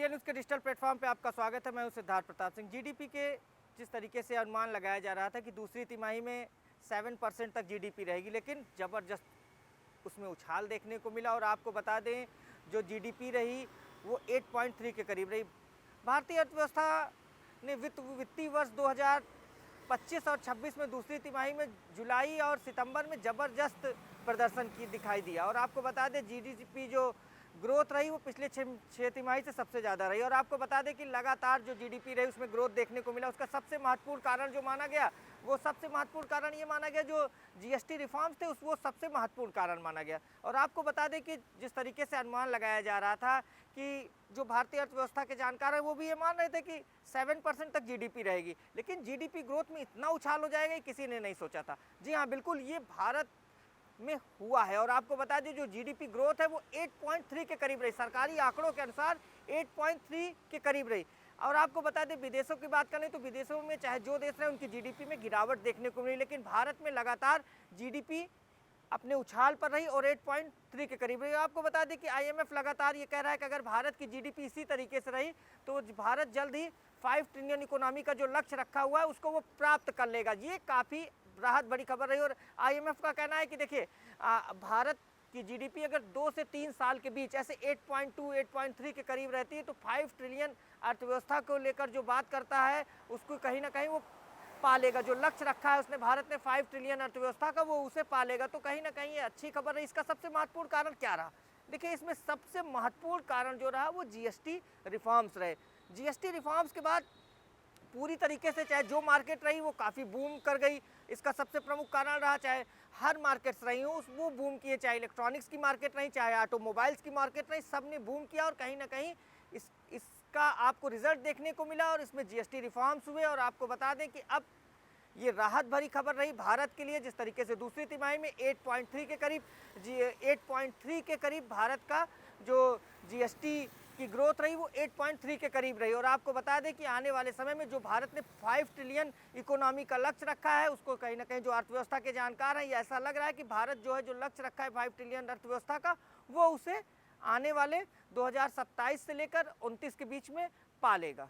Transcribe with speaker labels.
Speaker 1: India news के digital platform पे आपका स्वागत है। मैं हूं सिद्धार्थ प्रताप सिंह। जीडीपी के जिस तरीके से अनुमान लगाया जा रहा था कि दूसरी तिमाही में 7% तक जीडीपी रहेगी, लेकिन ज़बरदस्त उसमें उछाल देखने को मिला। और आपको बता दें, जो जीडीपी रही वो 8.3 के करीब रही। भारतीय अर्थव्यवस्था ने वित्तीय वर्ष 2025 और 26 में दूसरी तिमाही में जुलाई और सितंबर में ज़बरदस्त प्रदर्शन की दिखाई दिया। और आपको बता दें, जीडीपी जो ग्रोथ रही वो पिछले छः तिमाही से सबसे ज़्यादा रही। और आपको बता दें कि लगातार जो जीडीपी रही उसमें ग्रोथ देखने को मिला। उसका सबसे महत्वपूर्ण कारण जो माना गया, वो सबसे महत्वपूर्ण कारण ये माना गया जो जीएसटी रिफॉर्म्स थे वो सबसे महत्वपूर्ण कारण माना गया। और आपको बता दें कि जिस तरीके से अनुमान लगाया जा रहा था कि जो भारतीय अर्थव्यवस्था के जानकार हैं वो भी ये मान रहे थे कि 7% तक जीडीपी रहेगी, लेकिन जीडीपी ग्रोथ में इतना उछाल हो जाएगा ये किसी ने नहीं सोचा था। जी हाँ, बिल्कुल ये भारत में हुआ है। और आपको बता दें, जो जीडीपी ग्रोथ है वो 8.3 के करीब रही। सरकारी आंकड़ों के अनुसार 8.3 के करीब रही। और आपको बता दें, विदेशों की बात करें तो विदेशों में चाहे जो देश रहे उनकी जीडीपी में गिरावट देखने को मिली, लेकिन भारत में लगातार जीडीपी अपने उछाल पर रही और 8.3 के करीब रही। आपको बता दें कि आईएमएफ लगातार ये कह रहा है कि अगर भारत की जीडीपी इसी तरीके से रही तो भारत जल्द ही 5 ट्रिलियन इकोनॉमी का जो लक्ष्य रखा हुआ है उसको वो प्राप्त कर लेगा। ये काफ़ी राहत भरी खबर रही। और आईएमएफ का कहना है कि देखिए, भारत की जीडीपी अगर 2 से 3 साल के बीच ऐसे 8.2 8.3 के करीब रहती है तो 5 ट्रिलियन अर्थव्यवस्था को लेकर जो बात करता है उसको कहीं ना कहीं वो पालेगा। जो लक्ष्य रखा है उसने भारत ने 5 ट्रिलियन अर्थव्यवस्था का, वो उसे पालेगा। तो कहीं ना कहीं ये अच्छी खबर है। इसका सबसे महत्वपूर्ण कारण क्या रहा? देखिए, इसमें सबसे महत्वपूर्ण कारण जो रहा वो जीएसटी रिफॉर्म्स रहे। जीएसटी रिफॉर्म्स के बाद पूरी तरीके से चाहे जो मार्केट रही वो काफ़ी बूम कर गई। इसका सबसे प्रमुख कारण रहा, चाहे हर मार्केट्स रही हो वो बूम किए, चाहे इलेक्ट्रॉनिक्स की मार्केट रही, चाहे ऑटोमोबाइल्स की मार्केट रही, सब ने बूम किया। और कहीं ना कहीं इसका आपको रिजल्ट देखने को मिला और इसमें जीएसटी रिफॉर्म्स हुए। और आपको बता दें कि अब ये राहत भरी खबर रही भारत के लिए। जिस तरीके से दूसरी तिमाही में 8.3 के करीब भारत का जो जीएसटी की ग्रोथ रही वो 8.3 के करीब रही। और आपको बता दें कि आने वाले समय में जो भारत ने 5 ट्रिलियन इकोनॉमी का लक्ष्य रखा है उसको कहीं ना कहीं जो अर्थव्यवस्था के जानकार हैं, ये ऐसा लग रहा है कि भारत जो है जो लक्ष्य रखा है 5 ट्रिलियन अर्थव्यवस्था का, वो उसे आने वाले 2027 से लेकर 29 के बीच में पालेगा।